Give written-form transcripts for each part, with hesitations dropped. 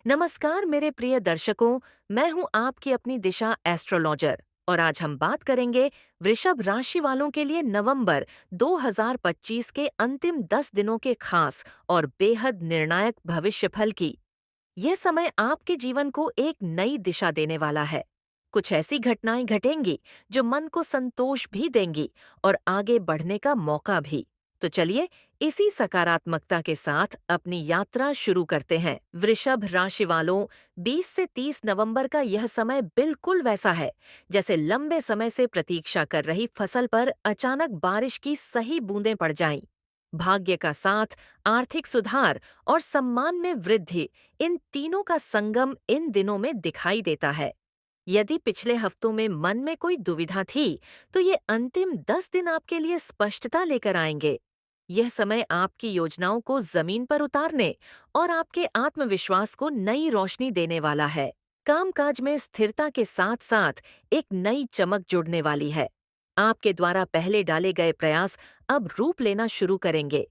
नमस्कार मेरे प्रिय दर्शकों, मैं हूं आपकी अपनी दिशा एस्ट्रोलॉजर और आज हम बात करेंगे वृषभ राशि वालों के लिए नवंबर 2025 के अंतिम 10 दिनों के खास और बेहद निर्णायक भविष्यफल की। यह समय आपके जीवन को एक नई दिशा देने वाला है। कुछ ऐसी घटनाएं घटेंगी जो मन को संतोष भी देंगी और आगे बढ़ने का मौका भी। तो चलिए इसी सकारात्मकता के साथ अपनी यात्रा शुरू करते हैं। वृषभ राशि वालों, 20 से 30 नवंबर का यह समय बिल्कुल वैसा है जैसे लंबे समय से प्रतीक्षा कर रही फसल पर अचानक बारिश की सही बूंदें पड़ जाएं। भाग्य का साथ, आर्थिक सुधार और सम्मान में वृद्धि, इन तीनों का संगम इन दिनों में दिखाई देता है। यदि पिछले हफ्तों में मन में कोई दुविधा थी, तो ये अंतिम 10 दिन आपके लिए स्पष्टता लेकर आएंगे। यह समय आपकी योजनाओं को जमीन पर उतारने और आपके आत्मविश्वास को नई रोशनी देने वाला है। कामकाज में स्थिरता के साथ साथ एक नई चमक जुड़ने वाली है। आपके द्वारा पहले डाले गए प्रयास अब रूप लेना शुरू करेंगे।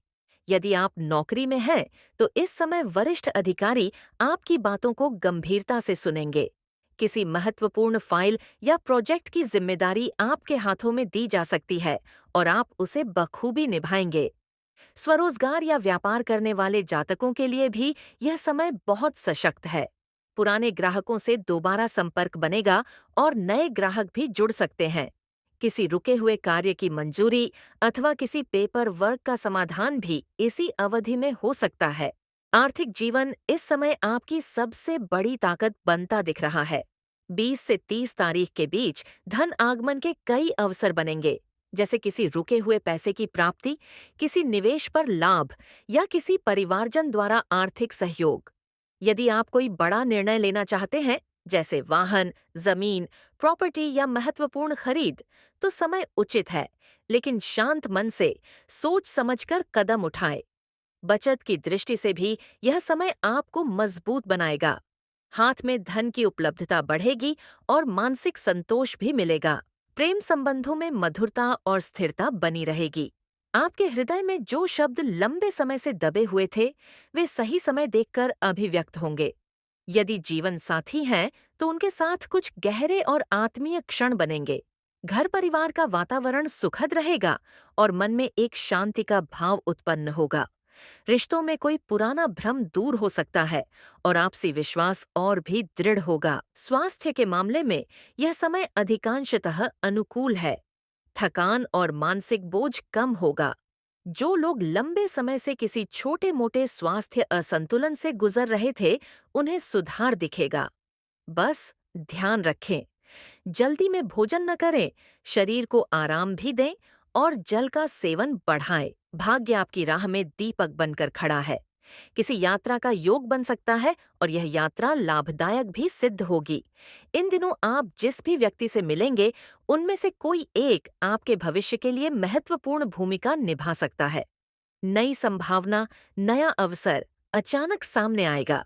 यदि आप नौकरी में हैं, तो इस समय वरिष्ठ अधिकारी आपकी बातों को गंभीरता से सुनेंगे। किसी महत्वपूर्ण फाइल या प्रोजेक्ट की जिम्मेदारी आपके हाथों में दी जा सकती है और आप उसे बखूबी निभाएंगे। स्वरोजगार या व्यापार करने वाले जातकों के लिए भी यह समय बहुत सशक्त है। पुराने ग्राहकों से दोबारा संपर्क बनेगा और नए ग्राहक भी जुड़ सकते हैं। किसी रुके हुए कार्य की मंजूरी अथवा किसी पेपर वर्क का समाधान भी इसी अवधि में हो सकता है। आर्थिक जीवन इस समय आपकी सबसे बड़ी ताकत बनता दिख रहा है। 20 से 30 तारीख के बीच धन आगमन के कई अवसर बनेंगे, जैसे किसी रुके हुए पैसे की प्राप्ति, किसी निवेश पर लाभ या किसी परिवारजन द्वारा आर्थिक सहयोग। यदि आप कोई बड़ा निर्णय लेना चाहते हैं, जैसे वाहन, जमीन, प्रॉपर्टी या महत्वपूर्ण खरीद, तो समय उचित है, लेकिन शांत मन से सोच समझकर कदम उठाएं। बचत की दृष्टि से भी यह समय आपको मजबूत बनाएगा। हाथ में धन की उपलब्धता बढ़ेगी और मानसिक संतोष भी मिलेगा। प्रेम संबंधों में मधुरता और स्थिरता बनी रहेगी। आपके हृदय में जो शब्द लंबे समय से दबे हुए थे, वे सही समय देखकर अभिव्यक्त होंगे। यदि जीवन साथी हैं, तो उनके साथ कुछ गहरे और आत्मीय क्षण बनेंगे। घर परिवार का वातावरण सुखद रहेगा और मन में एक शांति का भाव उत्पन्न होगा। रिश्तों में कोई पुराना भ्रम दूर हो सकता है और आपसी विश्वास और भी दृढ़ होगा। स्वास्थ्य के मामले में यह समय अधिकांशतः अनुकूल है। थकान और मानसिक बोझ कम होगा। जो लोग लंबे समय से किसी छोटे मोटे स्वास्थ्य असंतुलन से गुजर रहे थे, उन्हें सुधार दिखेगा। बस ध्यान रखें, जल्दी में भोजन न करें, शरीर को आराम भी दें और जल का सेवन बढ़ाएं। भाग्य आपकी राह में दीपक बनकर खड़ा है। किसी यात्रा का योग बन सकता है और यह यात्रा लाभदायक भी सिद्ध होगी। इन दिनों आप जिस भी व्यक्ति से मिलेंगे, उनमें से कोई एक आपके भविष्य के लिए महत्वपूर्ण भूमिका निभा सकता है। नई संभावना, नया अवसर अचानक सामने आएगा।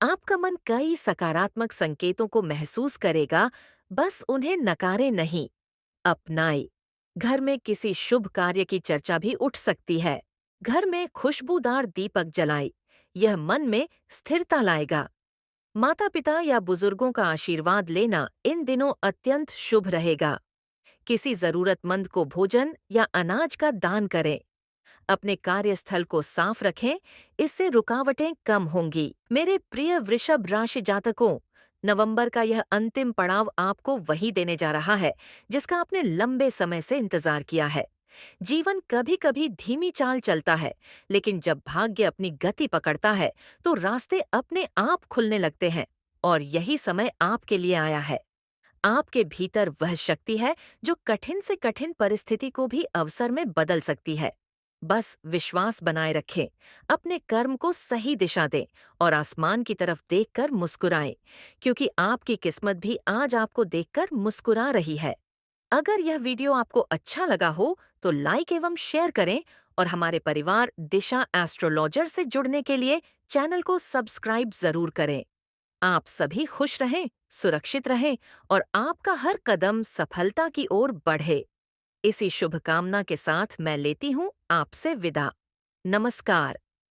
आपका मन कई सकारात्मक संकेतों को महसूस करेगा, बस उन्हें नकारे नहीं, अपनाए। घर में किसी शुभ कार्य की चर्चा भी उठ सकती है। घर में खुशबूदार दीपक जलाएं, यह मन में स्थिरता लाएगा। माता पिता या बुजुर्गों का आशीर्वाद लेना इन दिनों अत्यंत शुभ रहेगा। किसी जरूरतमंद को भोजन या अनाज का दान करें। अपने कार्यस्थल को साफ रखें, इससे रुकावटें कम होंगी। मेरे प्रिय वृषभ राशि जातकों, नवंबर का यह अंतिम पड़ाव आपको वही देने जा रहा है जिसका आपने लंबे समय से इंतजार किया है। जीवन कभी कभी धीमी चाल चलता है, लेकिन जब भाग्य अपनी गति पकड़ता है, तो रास्ते अपने आप खुलने लगते हैं और यही समय आपके लिए आया है। आपके भीतर वह शक्ति है जो कठिन से कठिन परिस्थिति को भी अवसर में बदल सकती है। बस विश्वास बनाए रखें, अपने कर्म को सही दिशा दें और आसमान की तरफ देखकर मुस्कुराएं, क्योंकि आपकी किस्मत भी आज आपको देखकर मुस्कुरा रही है। अगर यह वीडियो आपको अच्छा लगा हो, तो लाइक एवं शेयर करें और हमारे परिवार दिशा एस्ट्रोलॉजर से जुड़ने के लिए चैनल को सब्सक्राइब जरूर करें। आप सभी खुश रहें, सुरक्षित रहें और आपका हर कदम सफलता की ओर बढ़े। इसी शुभकामना के साथ मैं लेती हूँ आपसे विदा। नमस्कार।